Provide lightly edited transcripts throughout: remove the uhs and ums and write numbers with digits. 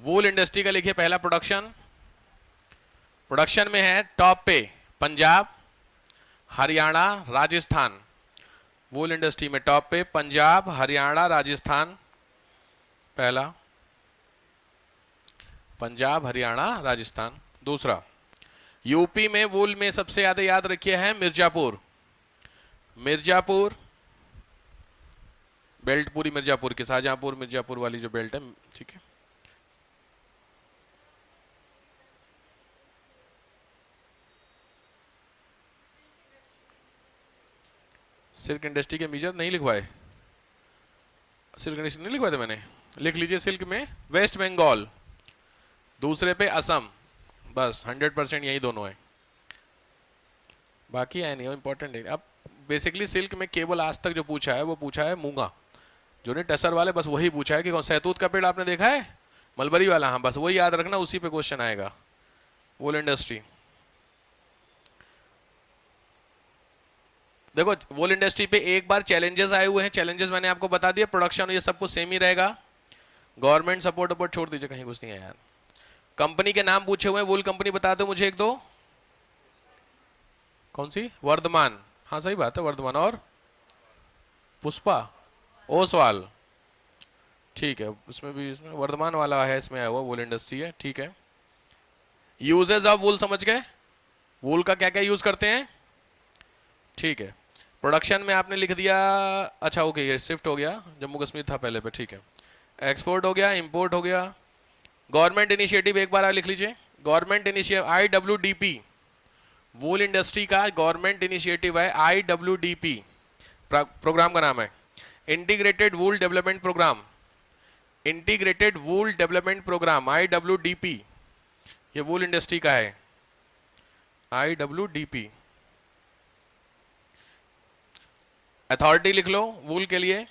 वूल industry का लिखिए पहला प्रोडक्शन। प्रोडक्शन में है टॉप पे पंजाब, हरियाणा, राजस्थान। वूल इंडस्ट्री में टॉप पे पंजाब, हरियाणा, राजस्थान। पहला पंजाब, हरियाणा, राजस्थान। दूसरा, यूपी में वूल में सबसे ज्यादा याद रखिए है मिर्जापुर। मिर्जापुर बेल्ट पूरी मिर्जापुर की, शाहजहांपुर मिर्जापुर वाली जो बेल्ट है, ठीक है। सिल्क इंडस्ट्री के मेजर नहीं लिखवाए, सिल्क इंडस्ट्री नहीं लिखवाए थे मैंने। लिख लीजिए सिल्क में वेस्ट बंगाल, दूसरे पे असम। बस 100% यही दोनों है, बाकी है नहीं, इंपॉर्टेंट है। अब बेसिकली सिल्क में केवल आज तक जो पूछा है वो पूछा है मूंगा, जो नहीं टसर वाले, बस वही पूछा है कि कौन सहतूत का पेड़ आपने देखा है, मलबरी वाला, हाँ बस वही याद रखना, उसी पे क्वेश्चन आएगा। वूल इंडस्ट्री, देखो वूल इंडस्ट्री पे एक बार चैलेंजेस आए हुए हैं, चैलेंजेस मैंने आपको बता दिया। प्रोडक्शन ये सब कुछ सेम ही रहेगा। गवर्नमेंट सपोर्ट वपोर्ट छोड़ दीजिए, कहीं कुछ नहीं है यार। कंपनी के नाम पूछे हुए हैं, वूल कंपनी बता दो मुझे एक दो। कौन सी? वर्धमान, हाँ सही बात है, वर्धमान। और पुष्पा, ओसवाल, ठीक है। उसमें भी, इसमें वर्धमान वाला है, इसमें आया हुआ वूल इंडस्ट्री है, ठीक है। यूजेस ऑफ वूल समझ गए, वूल का क्या क्या यूज करते हैं, ठीक है। प्रोडक्शन में आपने लिख दिया, अच्छा ओके, ये शिफ्ट हो गया, जम्मू कश्मीर था पहले पे, ठीक है। एक्सपोर्ट हो गया, इंपोर्ट हो गया। गवर्नमेंट इनिशिएटिव एक बार लिख लीजिए, गवर्नमेंट इनिशिएटिव IWDP, वूल इंडस्ट्री का गवर्नमेंट इनिशिएटिव है IWDP, प्रोग्राम का नाम है इंटीग्रेटेड वूल डेवलपमेंट प्रोग्राम। इंटीग्रेटेड वूल डेवलपमेंट प्रोग्राम IWDP, ये वूल इंडस्ट्री का है IWDP। अथॉरिटी लिख लो वूल के लिए,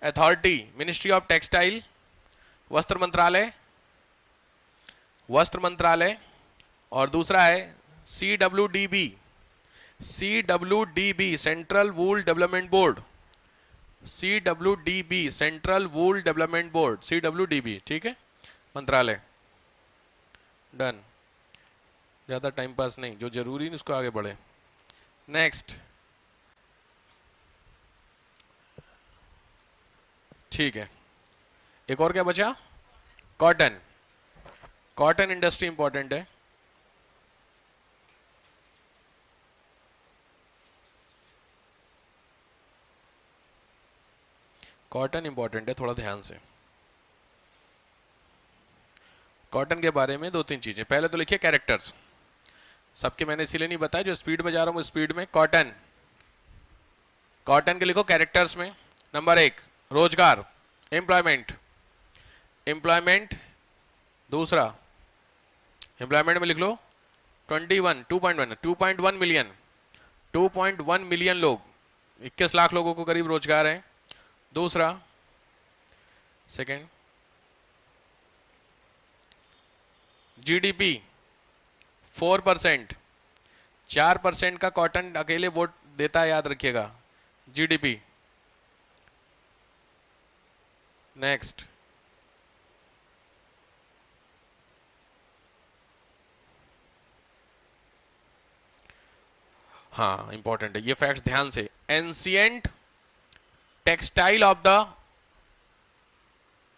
अथॉरिटी मिनिस्ट्री ऑफ टेक्सटाइल, वस्त्र मंत्रालय, वस्त्र मंत्रालय। और दूसरा है CWDB, CWDB सेंट्रल वूल डेवलपमेंट बोर्ड, CWDB सेंट्रल वूल डेवलपमेंट बोर्ड, CWDB, ठीक है, मंत्रालय। डन, ज्यादा टाइम पास नहीं, जो जरूरी नहीं उसको आगे बढ़े। नेक्स्ट, ठीक है। एक और क्या बचा? कॉटन, कॉटन इंडस्ट्री इंपॉर्टेंट है। कॉटन इंपॉर्टेंट है, थोड़ा ध्यान से। कॉटन के बारे में दो तीन चीजें, पहले तो लिखिए कैरेक्टर्स, सबके मैंने इसीलिए नहीं बताया, जो स्पीड में जा रहा हूं स्पीड में। कॉटन, कॉटन के लिखो कैरेक्टर्स में। नंबर 1 रोजगार, एम्प्लॉयमेंट, एम्प्लॉयमेंट। दूसरा, एम्प्लॉयमेंट में लिख लो 2.1 मिलियन, 2.1 मिलियन लोग, 21 लाख लोगों को करीब रोजगार है। दूसरा, सेकेंड, GDP 4%, 4% का कॉटन अकेले वोट देता है, याद रखिएगा, GDP। नेक्स्ट, हाँ इंपॉर्टेंट है ये फैक्ट्स, ध्यान से। Ancient textile of the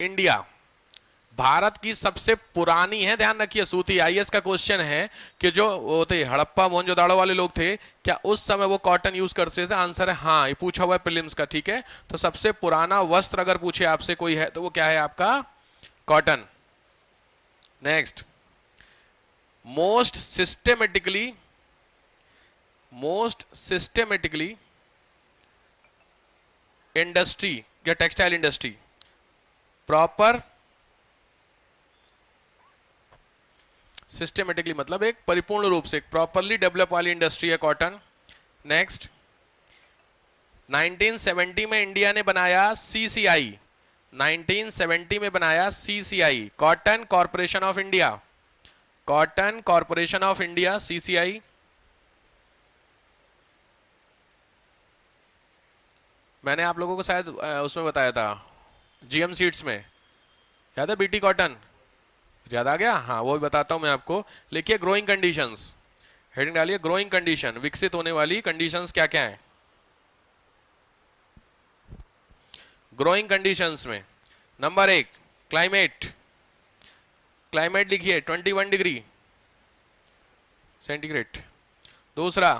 India, Bharat की सबसे पुरानी है, ध्यान रखिए, सूती। IAS का क्वेश्चन है कि जो वो थे हड़प्पा मोहनजोदाड़ो वाले लोग थे, क्या उस समय वो कॉटन यूज करते थे? आंसर है हाँ, ये पूछा हुआ है प्रीलिम्स का, ठीक है। तो सबसे पुराना वस्त्र अगर पूछे आपसे कोई है तो वो क्या है आपका? Cotton. Next, most systematically, most systematically industry या टेक्सटाइल इंडस्ट्री, प्रॉपर सिस्टमेटिकली मतलब एक परिपूर्ण रूप से, प्रॉपरली डेवलप वाली इंडस्ट्री है कॉटन। नेक्स्ट, 1970 में इंडिया ने बनाया CCI, 1970 में बनाया CCI, cotton corporation of India, cotton corporation of India, CCI। मैंने आप लोगों को शायद उसमें बताया था GM सीड्स में, याद है, BT कॉटन, याद आ गया? हाँ वो भी बताता हूं मैं आपको। लिखिए ग्रोइंग कंडीशंस, हेडिंग डालिए ग्रोइंग कंडीशन, विकसित होने वाली कंडीशंस क्या क्या है। ग्रोइंग कंडीशंस में नंबर 1 क्लाइमेट, क्लाइमेट लिखिए 21 डिग्री सेंटीग्रेड। दूसरा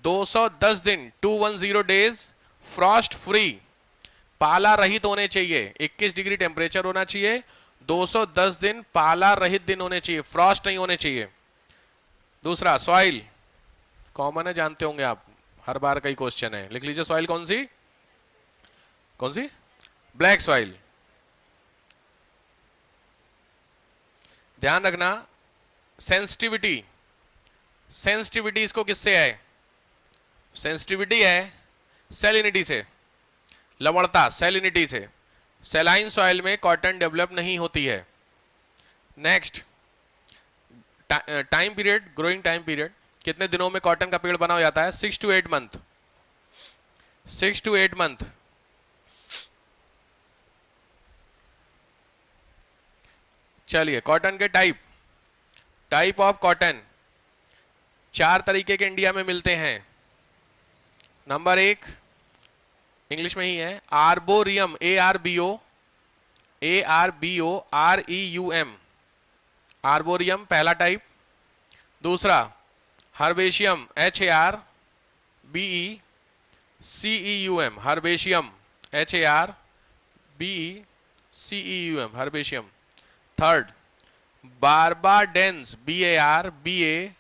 210 दिन 210 डेज फ्रॉस्ट फ्री, पाला रहित होने चाहिए, 21 डिग्री टेम्परेचर होना चाहिए, 210 दिन पाला रहित दिन होने चाहिए, फ्रॉस्ट नहीं होने चाहिए। दूसरा सॉइल, कॉमन है जानते होंगे आप, हर बार कई क्वेश्चन है, लिख लीजिए सॉइल कौन सी, कौन सी, ब्लैक सॉइल। ध्यान रखना सेंसिटिविटी, सेंसिटिविटी इसको किससे है, सेंसिटिविटी है सेलिनिटी से, लवणता सेलिनिटी से, सेलाइन सॉइल में कॉटन डेवलप नहीं होती है। Next time period, growing time period, कितने दिनों में कॉटन का पेड़ बना हो जाता है, 6 to 8 मंथ, 6 to 8 मंथ। चलिए कॉटन के टाइप, टाइप ऑफ कॉटन 4 तरीके के इंडिया में मिलते हैं। नंबर 1 इंग्लिश में ही है, आर्बोरियम, ARBOREUM, आर्बोरियम पहला टाइप। दूसरा हर्बेशियम, HARBECEUM, हर्बेशियम, HARBECEUM, हर्बेशियम। थर्ड बारबाडेंस, BARBADANCE,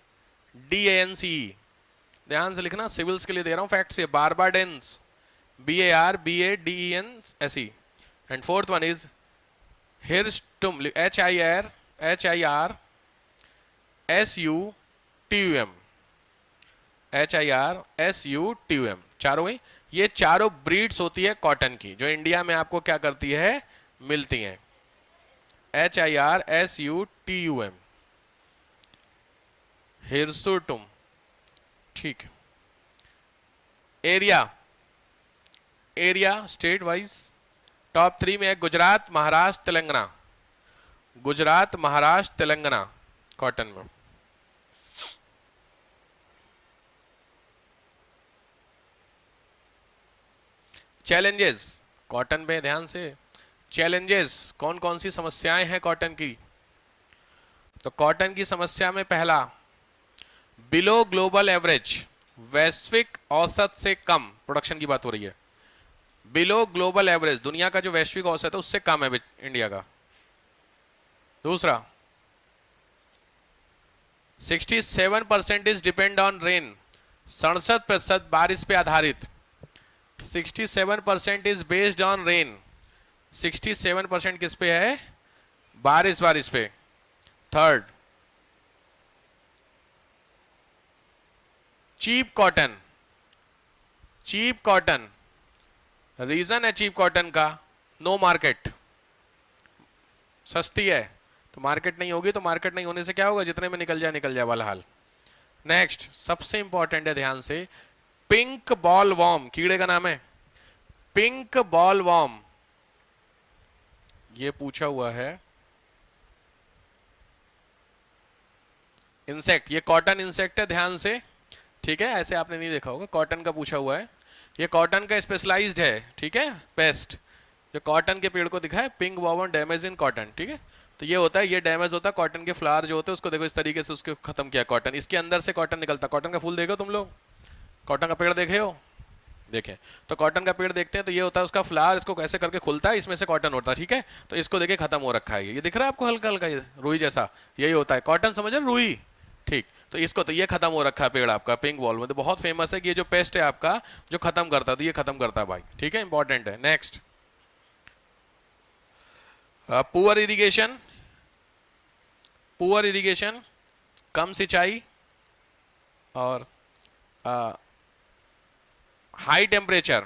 ध्यान से लिखना, सिविल्स के लिए दे रहा हूं फैक्ट से, barbadense, BARBADENCE। And fourth one is hirsutum, HIRSUTUM, HIRSUTUM, चारों ही, ये चारों ब्रीड्स होती है कॉटन की जो इंडिया में आपको क्या करती है, मिलती हैं। HIRSUTUM, हिर्सुटुम, ठीक। Area, area state wise top 3 में है गुजरात, महाराष्ट्र, तेलंगाना, गुजरात, महाराष्ट्र, तेलंगाना कॉटन में। चैलेंजेस कॉटन पे ध्यान से, चैलेंजेस कौन कौन सी समस्याएं हैं कॉटन की। तो कॉटन की समस्या में पहला बिलो ग्लोबल एवरेज, वैश्विक औसत से कम प्रोडक्शन की बात हो रही है, बिलो ग्लोबल एवरेज, दुनिया का जो वैश्विक औसत है उससे कम है इंडिया का। दूसरा 67% इज डिपेंड ऑन रेन, 67% बारिश पे आधारित, 67% इज बेस्ड ऑन रेन, 67% किस पे है, बारिश, बारिश पे। Third cheap cotton, cheap cotton, reason है चीप कॉटन का, नो मार्केट, सस्ती है तो मार्केट नहीं होगी, तो मार्केट नहीं होने से क्या होगा, जितने में निकल जाए वाला हाल। नेक्स्ट सबसे इंपॉर्टेंट है, ध्यान से, पिंक बॉल वॉर्म, कीड़े का नाम है पिंक बॉल वॉर्म, ये पूछा हुआ है, इंसेक्ट, ये कॉटन इंसेक्ट है, ध्यान से, ठीक है, ऐसे आपने नहीं देखा होगा, कॉटन का पूछा हुआ है, ये कॉटन का स्पेशलाइज्ड है, ठीक है, पेस्ट, जो कॉटन के पेड़ को दिखा है, पिंक बॉर्म डैमेज इन कॉटन, ठीक है, तो ये होता है, ये डैमेज होता है कॉटन के फ्लावर जो होते हैं उसको, देखो इस तरीके से उसको खत्म किया कॉटन, इसके अंदर से कॉटन निकलता, कॉटन का फूल देखो तुम लोग, कॉटन का पेड़ देखे हो, देखें, तो कॉटन का पेड़ देखते हैं तो ये होता है उसका फ्लावर, इसको कैसे करके खुलता है, इसमें से कॉटन होता है, ठीक है, तो इसको देखिए खत्म हो रखा है, ये दिख रहा है आपको हल्का हल्का, ये रुई जैसा, यही होता है कॉटन, समझ रहे, रुई, ठीक, तो इसको, तो ये खत्म हो रखा है पेड़ आपका पिंक बॉल में, तो बहुत फेमस है कि ये जो पेस्ट है आपका जो खत्म करता है, तो ये खत्म करता है भाई, ठीक है, इंपॉर्टेंट है। Next poor irrigation, poor irrigation, कम सिंचाई और हाई टेम्परेचर,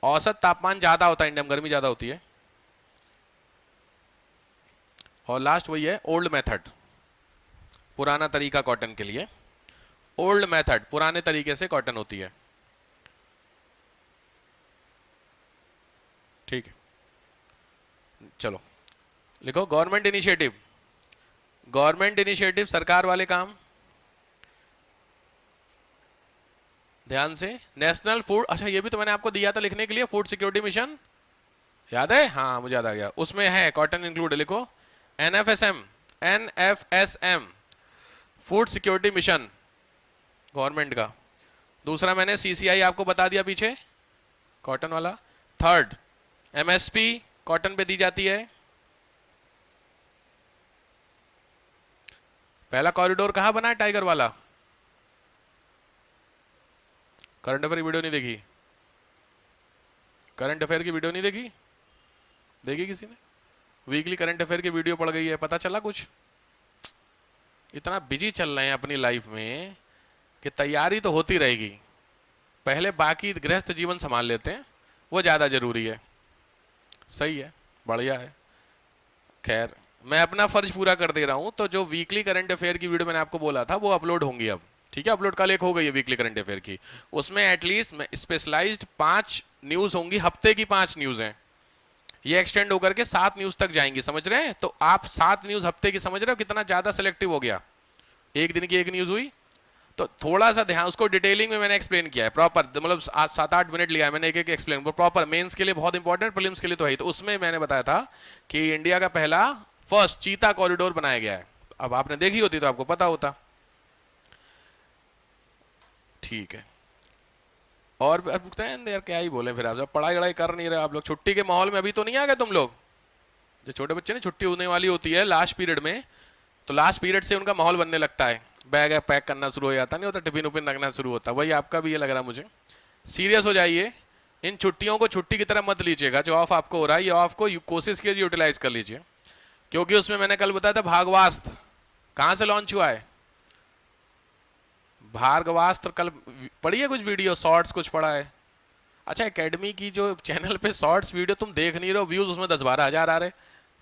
औसत तापमान ज्यादा होता है इंडिया में, गर्मी ज्यादा होती है, और लास्ट वही है ओल्ड मेथड, पुराना तरीका कॉटन के लिए, ओल्ड मेथड, पुराने तरीके से कॉटन होती है, ठीक है। चलो लिखो गवर्नमेंट इनिशिएटिव, गवर्नमेंट इनिशिएटिव, सरकार वाले काम, ध्यान से। नेशनल फूड, अच्छा ये भी तो मैंने आपको दिया था लिखने के लिए, फूड सिक्योरिटी मिशन, याद है? हाँ मुझे याद आ गया, उसमें है कॉटन इंक्लूड, लिखो NFSM, NFSM food security mission government का। दूसरा मैंने सीसीआई आपको बता दिया पीछे, कॉटन वाला। थर्ड एमएसपी कॉटन पे दी जाती है। पहला कॉरिडोर कहाँ बना है टाइगर वाला? करंट अफेयर की वीडियो नहीं देखी? करंट अफेयर की वीडियो नहीं देखी? देखी किसी ने? वीकली करंट अफेयर की वीडियो पड़ गई है, पता चला कुछ? इतना बिजी चल रहे हैं अपनी लाइफ में कि तैयारी तो होती रहेगी, पहले बाकी गृहस्थ जीवन संभाल लेते हैं, वो ज़्यादा जरूरी है। सही है, बढ़िया है। खैर मैं अपना फर्ज पूरा कर दे रहा हूं, तो जो वीकली करंट अफेयर की वीडियो मैंने आपको बोला था वो अपलोड होंगी अब, ठीक है? अपलोड कल एक हो गई है वीकली करंट अफेयर की, उसमें एटलीस्ट स्पेशलाइज्ड 5 न्यूज होंगी, हफ्ते की 5 न्यूज हैं, ये एक्सटेंड होकर के 7 न्यूज तक जाएंगी, समझ रहे हैं? तो आप 7 न्यूज हफ्ते की, समझ रहे हो कितना ज्यादा सिलेक्टिव हो गया? एक दिन की एक न्यूज हुई, तो थोड़ा सा ध्यान, उसको डिटेलिंग में मैंने एक्सप्लेन किया है प्रॉपर, मतलब 7-8 मिनट लिया है मैंने एक एक एक्सप्लेन प्रॉपर, मेंस के लिए बहुत इंपॉर्टेंट, प्रीलिम्स के लिए तो है ही। तो उसमें मैंने बताया था कि इंडिया का पहला फर्स्ट चीता कॉरिडोर बनाया गया है। अब आपने देखी होती तो आपको पता होता। ठीक है, और पूछते हैं यार क्या ही बोले फिर, आप जब पढ़ाई वढ़ाई कर नहीं रहे आप लोग, छुट्टी के माहौल में अभी तो नहीं आ गए तुम लोग? जो छोटे बच्चे ने छुट्टी होने वाली होती है लास्ट पीरियड में, तो लास्ट पीरियड से उनका माहौल बनने लगता है, बैग पैक करना शुरू हो जाता, नहीं होता, टिफिन उफिन लगना शुरू होता, वही आपका भी ये लग रहा मुझे। सीरियस हो जाइए, इन छुट्टियों को छुट्टी की तरह मत लीजिएगा, जो ऑफ आपको हो रहा है ये ऑफ को कोशिश कीजिए यूटिलाइज कर लीजिए, क्योंकि उसमें मैंने कल बताया था भागवास्त्र कहाँ से लॉन्च हुआ है, भार्गवास्त्र कल पढ़ी है कुछ वीडियो शॉर्ट्स कुछ पढ़ा है? अच्छा एकेडमी की जो चैनल पे शॉर्ट्स वीडियो तुम देख नहीं रहे हो, व्यूज उसमें 10-12 हजार आ रहे,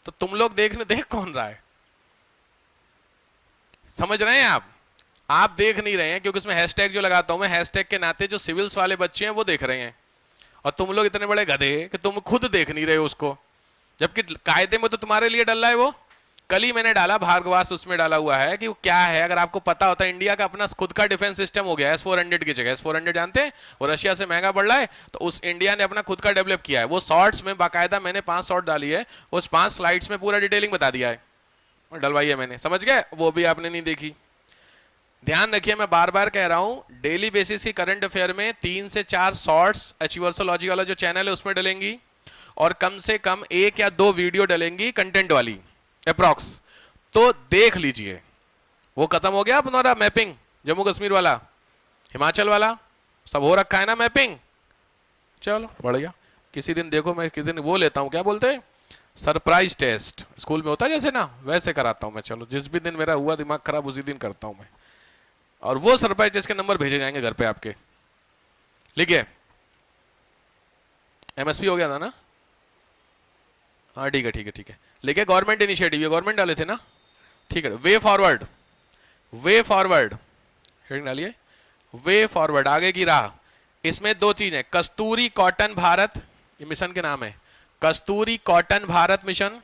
तो तुम लोग देख कौन रहा है? समझ रहे हैं आप देख नहीं रहे हैं, क्योंकि उसमें हैशटैग जो लगाता हूं मैं, हैशटैग के नाते जो सिविल्स वाले बच्चे हैं वो देख रहे हैं, और तुम लोग इतने बड़े गधे कि तुम खुद देख नहीं रहे हो उसको, जबकि कायदे में तो तुम्हारे लिए डल रहा है वो। कल ही मैंने डाला भार्गवास, उसमें डाला हुआ है कि वो क्या है, अगर आपको पता होता है इंडिया का अपना खुद का डिफेंस सिस्टम हो गया है S-400 की जगह, S-400 जानते हैं वो रशिया से महंगा पड़ रहा है, तो उस इंडिया ने अपना खुद का डेवलप किया है, वो शॉर्ट्स में बाकायदा मैंने 5 शॉर्ट डाली है, उस 5 स्लाइड्स में पूरा डिटेलिंग बता दिया है और डलवाई है मैंने, समझ गए? वो भी आपने नहीं देखी। ध्यान रखिए मैं बार बार कह रहा हूं, डेली बेसिस की करंट अफेयर में 3 से 4 शॉर्ट्स अचीवर्सोलॉजी वाला जो चैनल है उसमें डलेंगी, और कम से कम 1 या 2 वीडियो डलेंगी कंटेंट वाली अप्रॉक्स, तो देख लीजिए। वो खत्म हो गया अपना मैपिंग, जम्मू कश्मीर वाला, हिमाचल वाला, सब हो रखा है ना मैपिंग, चलो बढ़िया। किसी दिन देखो मैं किसी दिन वो लेता हूँ, क्या बोलते हैं, सरप्राइज टेस्ट, स्कूल में होता है जैसे ना, वैसे कराता हूँ मैं, चलो जिस भी दिन मेरा हुआ दिमाग खराब उसी दिन करता हूँ मैं, और वो सरप्राइज टेस्ट के नंबर भेजे जाएंगे घर पे आपके। लिखिए एमएसपी हो गया था ना? हाँ ठीक है ठीक है ठीक है, लिखिए गवर्नमेंट इनिशिएटिव, ये गवर्नमेंट डाले थे ना, ठीक है। Way forward, way forward heading डालिए, वे फॉरवर्ड, आगे की राह। इसमें 2 चीजें, कस्तूरी कॉटन भारत, ये मिशन के नाम है, कस्तूरी कॉटन भारत मिशन,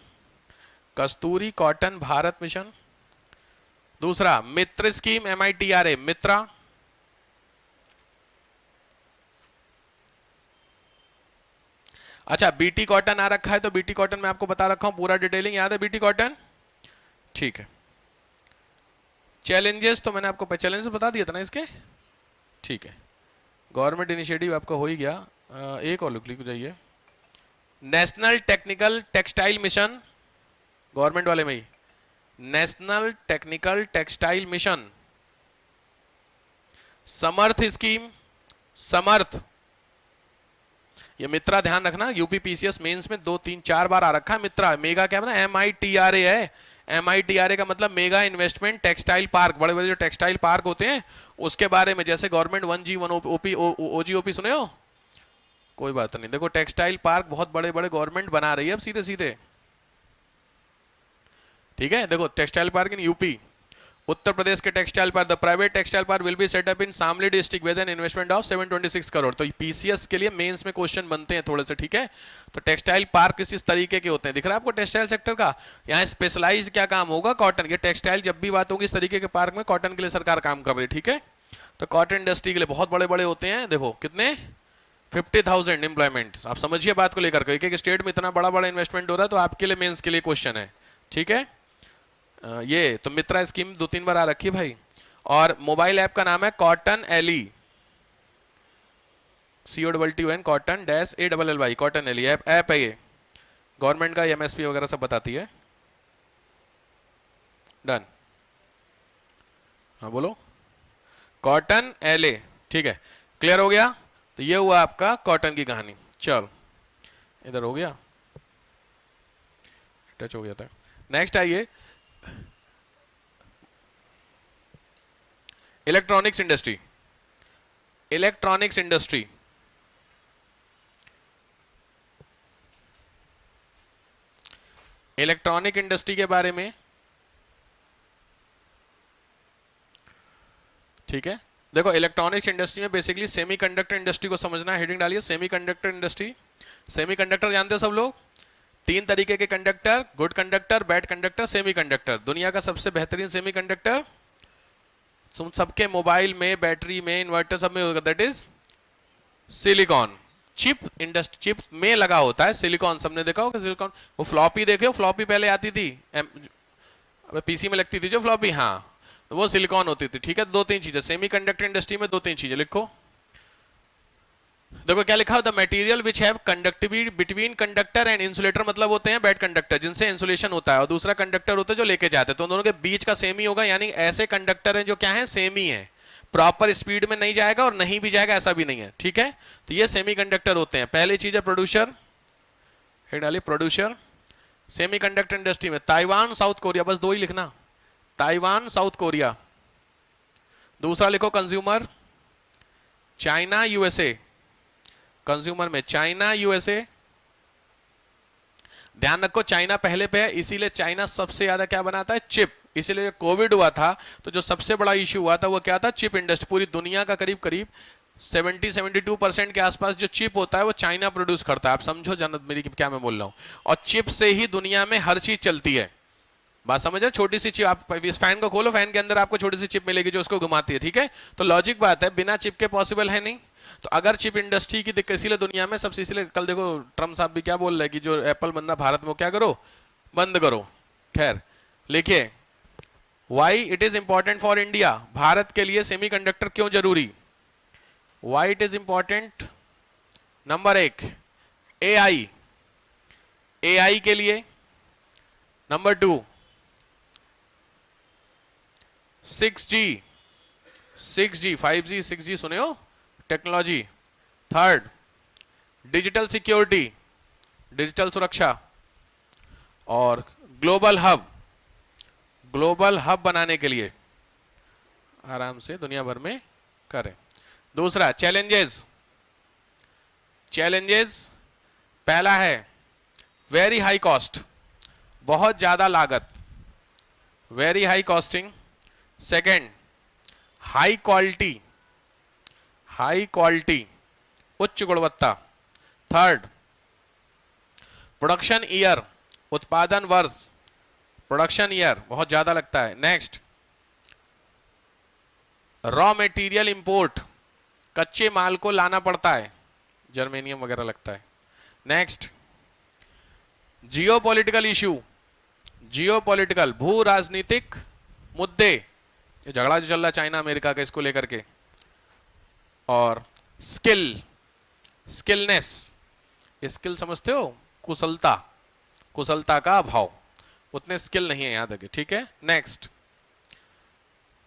कस्तूरी कॉटन भारत मिशन। दूसरा मित्र स्कीम, MITRA मित्रा, अच्छा बीटी कॉटन आ रखा है, तो बीटी कॉटन मैं आपको बता रखा हूं, पूरा डिटेलिंग याद है बीटी कॉटन, ठीक है। चैलेंजेस तो मैंने आपको चैलेंजेस बता दिया था ना इसके, ठीक है। गवर्नमेंट इनिशिएटिव आपका हो ही गया, एक और लिख जाइए, national technical textile mission, government वाले में ही, नेशनल टेक्निकल टेक्सटाइल मिशन। समर्थ स्कीम, समर्थ, ये मित्रा ध्यान रखना, यूपीपीसीएस मेंस में 2-3-4 बार आ रखा है मित्रा। मेगा क्या मतलब, MITRA है, MITRA का मतलब मेगा इन्वेस्टमेंट टेक्सटाइल पार्क, बड़े बड़े जो टेक्सटाइल पार्क होते हैं उसके बारे में, जैसे गवर्नमेंट 1G 1OP OGOP सुने हो? कोई बात नहीं, देखो टेक्सटाइल पार्क बहुत बड़े बड़े गवर्नमेंट बना रही है अब सीधे सीधे, ठीक है। देखो textile park in UP, Uttar Pradesh के textile park, the private textile park will be set up in Shamli district with an investment of 726 crore. तो पीसीएस के लिए मेंस में क्वेश्चन बनते हैं थोड़े से, ठीक है। तो टेक्सटाइल पार्क किस इस तरीके के होते हैं, दिख रहा है आपको टेक्सटाइल सेक्टर का। यहाँ स्पेशलाइज क्या काम होगा, कॉटन। ये टेक्सटाइल जब भी बात होगी इस तरीके के पार्क में, कॉटन के लिए सरकार काम कर रही है, ठीक है। तो कॉटन इंडस्ट्री के लिए बहुत बड़े बड़े होते हैं, देखो कितने 50,000 एम्प्लॉयमेंट। आप समझिए बात को लेकर के, एक एक स्टेट में इतना बड़ा बड़ा इन्वेस्टमेंट हो रहा है, तो आपके लिए मेंस के लिए क्वेश्चन है, ठीक है। ये तो मित्रा स्कीम 2-3 बार आ रखी है भाई। और मोबाइल ऐप का नाम है Cotton Ally, COTTON Cotton -ALLY, Cotton Ally app है ये। गवर्नमेंट का MSP वगैरह सब बताती है। डन, हाँ बोलो, कॉटन एले, ठीक है, क्लियर हो गया। तो ये हुआ आपका कॉटन की कहानी। चल इधर हो गया, टच हो गया था। नेक्स्ट आइए, electronics industry. Electronics industry, electronic industry के बारे में, ठीक है। देखो इलेक्ट्रॉनिक्स इंडस्ट्री में बेसिकली सेमीकंडक्टर इंडस्ट्री को समझना है। हेडिंग डालिए सेमीकंडक्टर इंडस्ट्री। सेमीकंडक्टर जानते हो सब लोग, 3 तरीके के conductor, good conductor, bad conductor, semiconductor. दुनिया का सबसे बेहतरीन सेमीकंडक्टर सबके मोबाइल में, बैटरी में, इन्वर्टर सब में होगा, that is silicon. Chip industry, chip में लगा होता है सिलिकॉन, सबने देखा होगा सिलिकॉन। वो फ्लॉपी देखे हो, फ्लॉपी पहले आती थी, पीसी में लगती थी जो फ्लॉपी, हाँ, तो वो सिलिकॉन होती थी, ठीक है। 2-3 चीजें सेमीकंडक्टर इंडस्ट्री में, 2-3 चीजें लिखो। देखो क्या लिखा, the material which have conductivity between conductor and insulator, मतलब होते हैं बैड कंडक्टर जिनसे इंसुलेशन होता है, और दूसरा कंडक्टर होता है जो लेके जाते हैं, तो दोनों के बीच का सेम ही होगा। यानी ऐसे कंडक्टर हैं जो क्या है, सेम ही है, प्रॉपर स्पीड में नहीं जाएगा और नहीं भी जाएगा, ऐसा भी नहीं है, ठीक है। तो ये सेमीकंडक्टर होते हैं। पहली चीज है प्रोड्यूसर, हेड डालिए प्रोड्यूसर। सेमीकंडक्टर इंडस्ट्री में ताइवान, साउथ कोरिया, बस 2 ही लिखना, ताइवान, साउथ कोरिया। दूसरा लिखो कंज्यूमर, चाइना, यूएसए। कंज्यूमर में चाइना, यूएसए। ध्यान रखो चाइना पहले पे है, इसीलिए चाइना सबसे ज्यादा क्या बनाता है, चिप। इसीलिए कोविड हुआ था तो जो सबसे बड़ा इश्यू हुआ था वो क्या था, चिप इंडस्ट्री। पूरी दुनिया का करीब करीब 70-72% के आसपास जो चिप होता है वो चाइना प्रोड्यूस करता है। आप समझो जानत मेरी क्या मैं बोल रहा हूं। और चिप से ही दुनिया में हर चीज चलती है, बात समझ रहे। छोटी सी चिप, आप इस फैन को खोलो, फैन के अंदर आपको छोटी सी चिप मिलेगी जो उसको घुमाती है, ठीक है। तो लॉजिक बात है, बिना चिप के पॉसिबल है नहीं। तो अगर चिप इंडस्ट्री की दिक्कत, इसीलिए दुनिया में सबसे, इसीलिए कल देखो ट्रम्प साहब भी क्या बोल रहे हैं कि जो एप्पल बनना भारत में क्या करो, बंद करो। खैर लिखिए, why it is important for India, Bharat के लिए सेमीकंडक्टर क्यों जरूरी। Why it is important, number 1 AI, AI के लिए। Number 2 6G, 6G 5G 6G सुने हो, technology. Third digital security, digital सुरक्षा। और ग्लोबल हब, ग्लोबल हब बनाने के लिए आराम से दुनिया भर में करें। दूसरा चैलेंजेस, चैलेंजेस पहला है वेरी हाई कॉस्ट, बहुत ज्यादा लागत, very high costing. Second high quality, high quality, उच्च गुणवत्ता। थर्ड प्रोडक्शन ईयर, उत्पादन वर्ष, प्रोडक्शन ईयर बहुत ज्यादा लगता है। नेक्स्ट रॉ मटेरियल इंपोर्ट, कच्चे माल को लाना पड़ता है, जर्मेनियम वगैरह लगता है। नेक्स्ट जियो पॉलिटिकल इश्यू, जियो पॉलिटिकल भू राजनीतिक मुद्दे, ये झगड़ा जो चल रहा है चाइना अमेरिका का इसको लेकर के। और स्किल, स्किलनेस, स्किल समझते हो, कुशलता, कुशलता का अभाव, उतने स्किल नहीं है याद रखिए, ठीक है। नेक्स्ट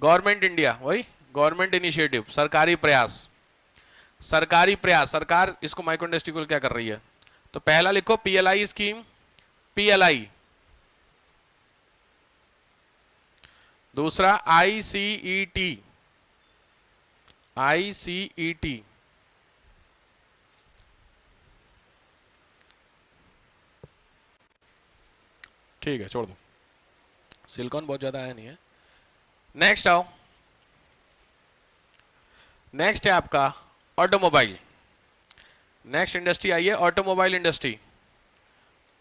गवर्नमेंट इंडिया, वही गवर्नमेंट इनिशिएटिव, सरकारी प्रयास, सरकारी प्रयास, सरकार इसको माइक्रो इंडस्ट्री को क्या कर रही है। तो पहला लिखो पीएलआई स्कीम, पीएलआई। दूसरा आईसीईटी, आईसीईटी। ठीक है छोड़ दो, सिलिकॉन बहुत ज्यादा आया नहीं है। नेक्स्ट आओ, नेक्स्ट है आपका ऑटोमोबाइल। नेक्स्ट इंडस्ट्री आई है automobile industry.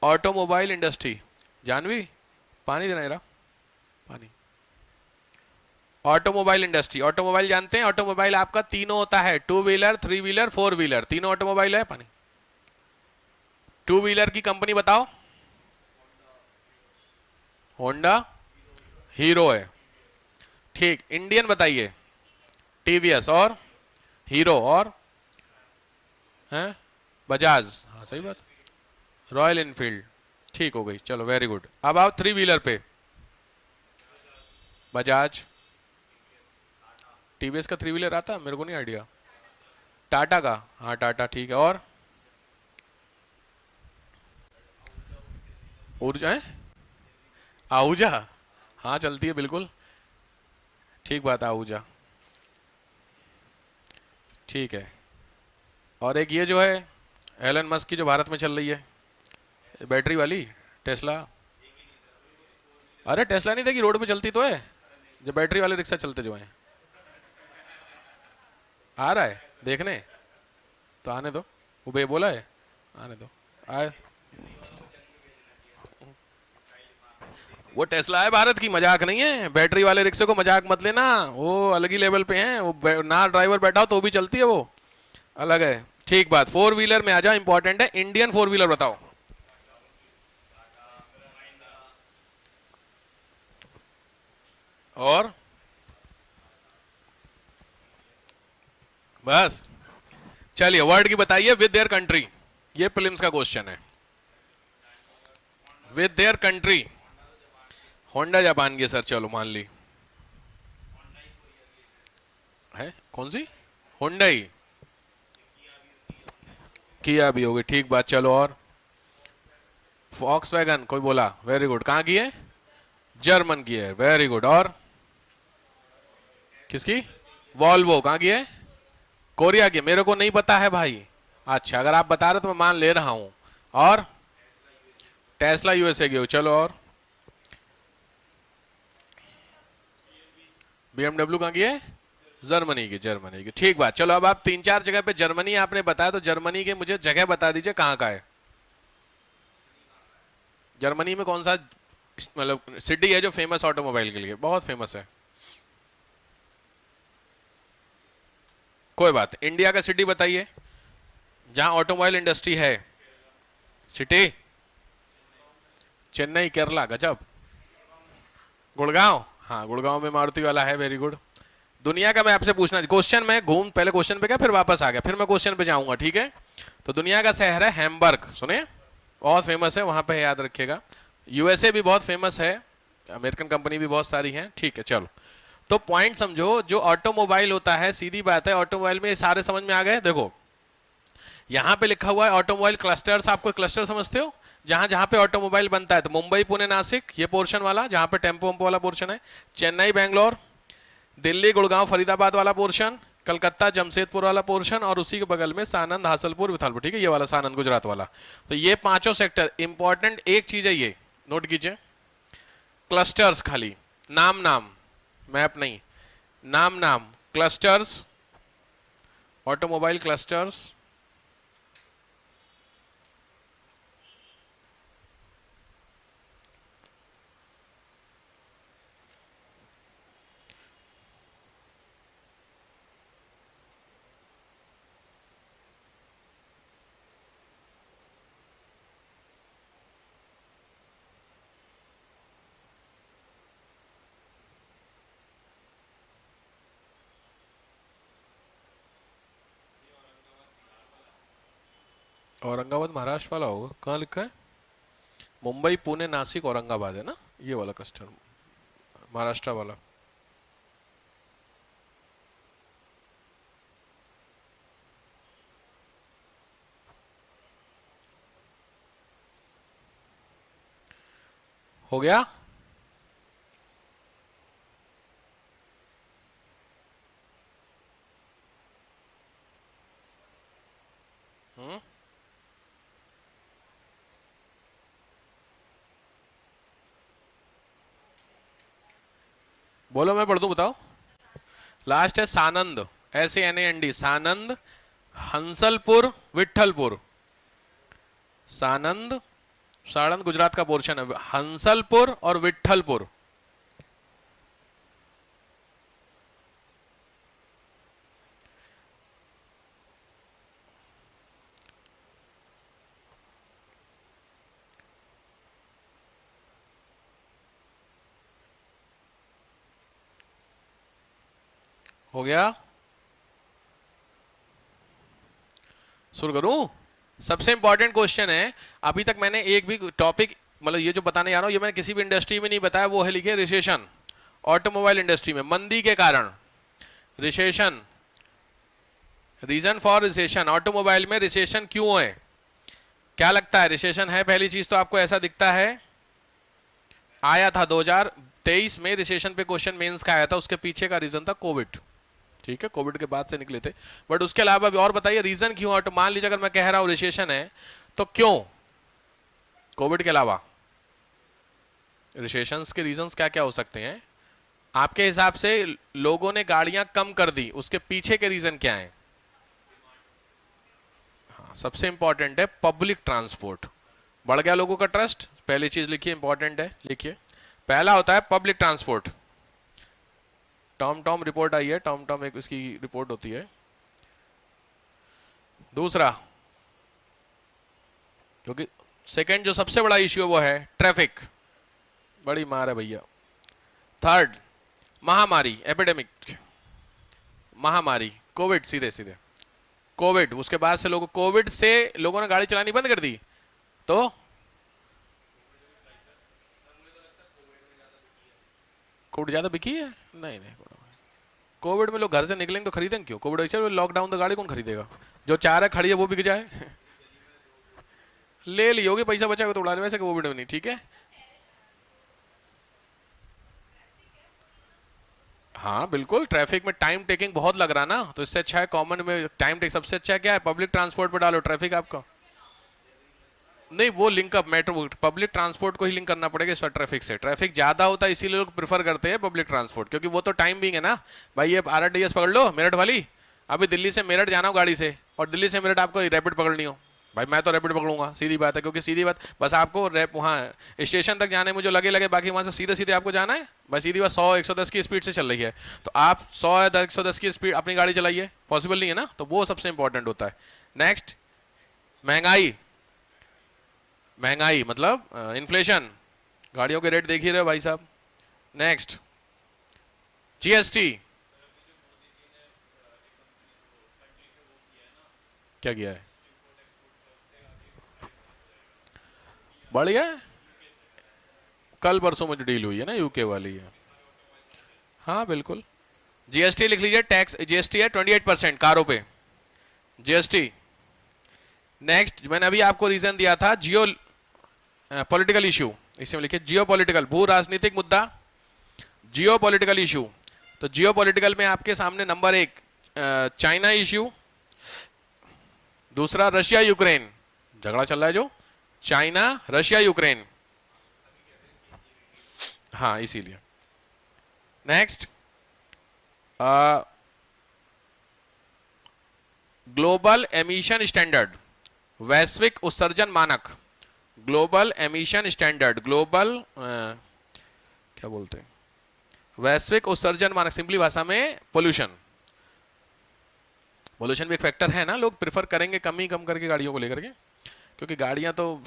Automobile industry, Janvi पानी देना जरा, पानी। ऑटोमोबाइल इंडस्ट्री, ऑटोमोबाइल जानते हैं? ऑटोमोबाइल आपका तीनों होता है, two wheeler, three wheeler, four wheeler, तीनों ऑटोमोबाइल है। पानी। टू व्हीलर की कंपनी बताओ। होंडा, हीरो है। ठीक, इंडियन बताइए। टीवीएस और हीरो और हैं बजाज, हाँ सही बात। रॉयल इनफील्ड, ठीक हो गई, चलो वेरी गुड। अब आओ थ्री व्हीलर पे। बजाज, टीवीएस का थ्री व्हीलर आता है मेरे को नहीं आइडिया। टाटा का, हाँ टाटा ठीक है। और ऊर्जा है, आहूजा, हाँ चलती है बिल्कुल, ठीक बात है आहूजा, ठीक है। और एक ये जो है एलन मस्क की जो भारत में चल रही है बैटरी वाली, टेस्ला। अरे टेस्ला नहीं देखी, रोड पे चलती तो है, जो बैटरी वाले रिक्शा चलते जो हैं। आ रहा है देखने, तो आने दो, वो बे बोला है, आने दो। आए, वो टेस्ला है भारत की, मजाक नहीं है। बैटरी वाले रिक्शे को मजाक मत लेना, वो अलग ही लेवल पे हैं वो, ना ड्राइवर बैठा हो तो भी चलती है वो, अलग है। ठीक बात, फोर व्हीलर में आ जाओ, इंपॉर्टेंट है, इंडियन फोर व्हीलर बताओ। और बस, चलिए वर्ड की बताइए विद देयर कंट्री, ये प्रीलिम्स का क्वेश्चन है। With their country, Honda Japan की सर, चलो मान ली है। कौन सी? होंडाई, किया भी होगी, ठीक बात। चलो और फॉक्सवैगन कोई बोला, वेरी गुड, कहाँ की है? जर्मन की है, वेरी गुड। और किसकी? वॉल्वो, कहाँ की है? कोरिया की, मेरे को नहीं पता है भाई। अच्छा, अगर आप बता रहे तो मैं मान ले रहा हूं। और टेस्ला यूएसए की हो, चलो। और बीएमडब्ल्यू कहाँ की है? जर्मनी की, जर्मनी की, ठीक बात। चलो अब आप तीन चार जगह पे जर्मनी आपने बताया, तो जर्मनी के मुझे जगह बता दीजिए कहाँ का है। जर्मनी में कौन सा मतलब सिटी है जो फेमस ऑटोमोबाइल के लिए, बहुत फेमस है? कोई बात, इंडिया का सिटी बताइए जहां ऑटोमोबाइल इंडस्ट्री है। सिटी? चेन्नई, केरला, गजब। गुड़गांव, हाँ गुड़गांव में मारुति वाला है, वेरी गुड। दुनिया का मैं आपसे पूछना, क्वेश्चन में घूम, पहले क्वेश्चन पे गया फिर वापस आ गया, फिर मैं क्वेश्चन पे जाऊंगा, ठीक है? तो दुनिया का शहर है हैम्बर्ग, सुने? बहुत फेमस है, वहां पे याद रखिएगा। यूएसए भी बहुत फेमस है, अमेरिकन कंपनी भी बहुत सारी हैं, ठीक है चलो। तो पॉइंट समझो, जो ऑटोमोबाइल होता है, सीधी बात है, ऑटोमोबाइल में ये सारे समझ में आ गए। देखो यहाँ पे लिखा हुआ है ऑटोमोबाइल क्लस्टर्स, आपको क्लस्टर समझते हो? जहां जहां पे ऑटोमोबाइल बनता है, तो मुंबई पुणे नासिक ये पोर्शन वाला जहां पे टेम्पो वम्पो वाला पोर्शन है, चेन्नई बेंगलोर, दिल्ली गुड़गांव फरीदाबाद वाला पोर्शन, कलकत्ता जमशेदपुर वाला पोर्शन, और उसी के बगल में सानंद हासलपुर विथालपुर, ठीक है, ये वाला सानंद गुजरात वाला। तो ये पांचों सेक्टर, इंपॉर्टेंट एक चीज है, ये नोट कीजिए, क्लस्टर्स खाली, नाम नाम, मैप नहीं, नाम नाम, clusters, automobile clusters. Aurangabad Maharashtra वाला होगा, कहाँ लिखा है? मुंबई पुणे नासिक औरंगाबाद है ना, ये वाला क्लस्टर महाराष्ट्र वाला। हो गया? बोलो मैं पढ़ दूं, बताओ। लास्ट है सानंद, SANAND, सानंद, हंसलपुर, विठलपुर। सानंद, साणंद गुजरात का पोर्शन है, हंसलपुर और विठलपुर। हो गया? शुरू करूं? सबसे इंपॉर्टेंट क्वेश्चन है, अभी तक मैंने एक भी टॉपिक, मतलब ये जो बताने जा रहा हूं, ये मैंने किसी भी इंडस्ट्री में नहीं बताया। वो है लिखे रिसेशन, ऑटोमोबाइल इंडस्ट्री में मंदी के कारण। Recession, reason for recession, automobile में रिसेशन क्यों है, क्या लगता है रिसेशन है? पहली चीज तो आपको ऐसा दिखता है, आया था 2023 में रिसेशन पे क्वेश्चन मेंस का आया था, उसके पीछे का रीजन था कोविड। ठीक है, कोविड के बाद से निकले थे, बट उसके अलावा भी और बताइए रीजन क्यों? तो मान लीजिए अगर मैं कह रहा हूं रिसेशन है, तो क्यों? कोविड के अलावा रिसेशंस के रीजंस क्या क्या हो सकते हैं आपके हिसाब से? लोगों ने गाड़ियां कम कर दी, उसके पीछे के रीजन क्या है? हाँ, सबसे इंपॉर्टेंट है पब्लिक ट्रांसपोर्ट, बढ़ गया लोगों का ट्रस्ट। पहली चीज लिखिए, इंपॉर्टेंट है, लिखिए। पहला होता है public transport. TomTom report आई है, टॉम टॉम एक उसकी रिपोर्ट होती है। दूसरा, क्योंकि सेकंड जो सबसे बड़ा इश्यू है वो है ट्रैफिक, बड़ी मार है भैया। थर्ड, महामारी, एपिडेमिक, महामारी, कोविड, सीधे सीधे कोविड। उसके बाद से लोगों, कोविड से लोगों ने गाड़ी चलानी बंद कर दी, तो कोविड ज्यादा बिकी है? नहीं नहीं, कोविड में लोग घर से निकलेंगे तो खरीदेंगे क्यों? कोविड ऐसे लॉकडाउन, तो गाड़ी कौन खरीदेगा? जो चाह रहा है खड़ी है वो बिक जाए ले ली होगी, पैसा बचा तो उड़ा ले, वैसे कोविड में नहीं। ठीक है, हाँ बिल्कुल, ट्रैफिक में टाइम टेकिंग बहुत लग रहा ना, तो इससे अच्छा है कॉमन में टाइम टेक, सबसे अच्छा क्या है? पब्लिक ट्रांसपोर्ट पर डालो, ट्रैफिक आपका नहीं, वो link up metro, public transport को ही लिंक करना पड़ेगा इस पर ट्रैफिक से। ट्रैफिक ज्यादा होता है इसीलिए लोग प्रेफर करते हैं पब्लिक ट्रांसपोर्ट, क्योंकि वो तो टाइम भी है ना भाई। ये RRTS पकड़ लो मेरठ वाली, अभी दिल्ली से मेरठ जाना हो गाड़ी से, और दिल्ली से मेरठ आपको रैपिड पकड़नी हो, भाई मैं तो रैपिड पकड़ूंगा, सीधी बात है। क्योंकि सीधी बात, बस आपको रैप वहाँ स्टेशन तक जाने में जो लगे लगे, बाकी वहाँ से सीधे सीधे आपको जाना है, बस सीधी बात 100-110 की स्पीड से चल रही है, तो आप 100-110 की स्पीड अपनी गाड़ी चलाइए, पॉसिबल नहीं है ना, तो वो सबसे इंपॉर्टेंट होता है। नेक्स्ट, महंगाई, महंगाई मतलब इन्फ्लेशन, गाड़ियों के रेट देख ही रहे हो भाई साहब। नेक्स्ट, GST, क्या किया है? बढ़ गया है? कल परसों मुझे डील हुई है ना यूके वाली है। हाँ बिल्कुल, GST लिख लीजिए, टैक्स GST है 28% कारों पे, GST। नेक्स्ट, मैंने अभी आपको रीजन दिया था, जियो पॉलिटिकल इशू, इसमें लिखिए जियो पॉलिटिकल, भू राजनीतिक मुद्दा, जियो पॉलिटिकल इशू। तो जियो पॉलिटिकल में आपके सामने नंबर 1 चाइना इशू, दूसरा रशिया यूक्रेन, झगड़ा चल रहा है जो, चाइना रशिया यूक्रेन, हाँ इसीलिए। नेक्स्ट, ग्लोबल एमिशन स्टैंडर्ड, वैश्विक उत्सर्जन मानक, ग्लोबल एमिशन स्टैंडर्ड, ग्लोबल क्या बोलते हैं, वैश्विक उत्सर्जन मानक, सिंपली भाषा में पोल्यूशन। पोल्यूशन भी एक फैक्टर है ना, लोग प्रेफर करेंगे कम ही कम करके गाड़ियों को लेकर के, क्योंकि गाड़ियां तो।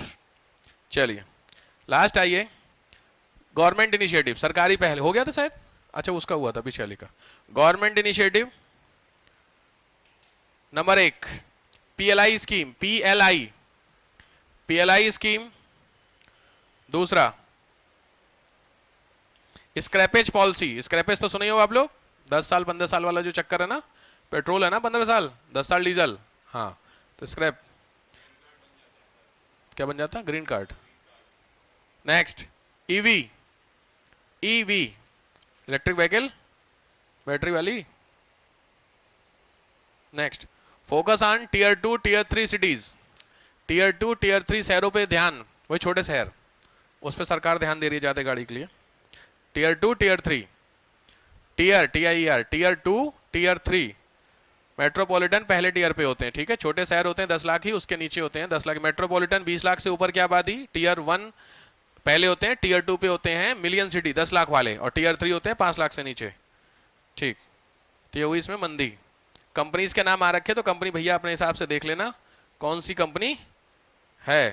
चलिए लास्ट आइए, गवर्नमेंट इनिशिएटिव, सरकारी पहल, हो गया था शायद, अच्छा उसका हुआ था पिछले का। Government initiative number 1, PLI scheme, PLI scheme. दूसरा, स्क्रैपेज पॉलिसी, स्क्रैपेज तो सुने हो आप लोग, 10 साल 15 साल वाला जो चक्कर है ना, पेट्रोल है ना 15 साल, 10 साल डीजल, हाँ, तो स्क्रैप क्या बन जाता? Green card. Next, EV, electric vehicle, battery वाली। Next, focus on tier 2 tier 3 cities, tier 2 tier 3 शहरों पे ध्यान, वही छोटे शहर, उस पर सरकार ध्यान दे रही है ज्यादा गाड़ी के लिए। Tier 2 tier 3, tier, TIER, tier 2, tier 3। Metropolitan पहले टीयर पे होते हैं, ठीक है। छोटे शहर होते हैं 10 लाख ही, उसके नीचे होते हैं 10 लाख। मेट्रोपॉलिटन 20 लाख से ऊपर की आबादी, टीयर 1 पहले होते हैं, टीयर 2 पे होते हैं मिलियन सिटी 10 लाख वाले, और टीयर 3 होते हैं 5 लाख से नीचे, ठीक। तो ये हुई इसमें मंदी। कंपनीज के नाम आ रखे, तो कंपनी भैया अपने हिसाब से देख लेना कौन सी कंपनी है।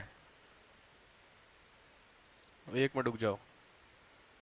एक मिनट रुक जाओ।